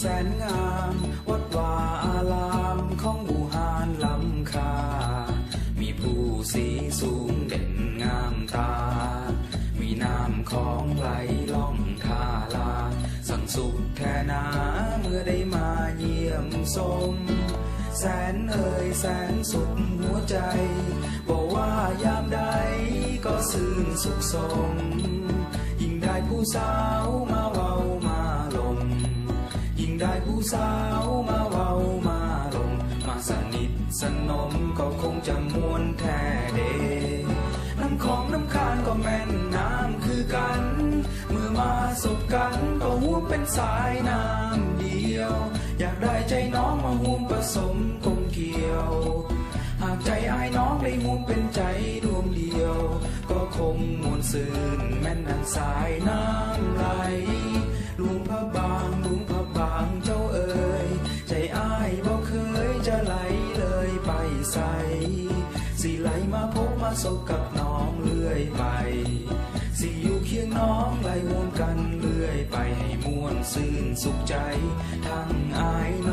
แสนงามวัดวาอารามของบูหานลำคามีผู้สีสูงเด่นงามตามีน้ำของไหลล่องทาลาสั่งสุขแท่นาเมื่อได้มาเยี่ยมชมแสนเอ่ยแสนสุดหัวใจบอกว่ายามใดก็ซื่นสุขสมยิ่งได้ผู้สาวมาเว้ามาลงยิ่งได้ผู้สาวมาเว้ามาลงมาสนิทสนมก็คงจะมวนแท้เดน้ำของน้ำคานก็แม่นน้ำคือกันเมื่อมาสบกันก็ห่วมเป็นสายน้ำเดียวอยากได้ใจน้องมาห่วมผสมกลมเกี่ยวหากใจอ้ายน้องได้ห่วมเป็นใจดวงเดียวก็คงมวนซื่นแม่นดังสายน้ำไหลหลวงพระบางหลวงพระบางเจ้าเอ๋ยใจอ้ายบ่เคยจะไหลเลยไปใสสิไหลมาพบมาสบกับน้องเรื่อยไปสิอยู่เคียงน้องไหลห่วมกันเรื่อยไปให้ม่วนซื่นสุขใจทั้งอ้ายน้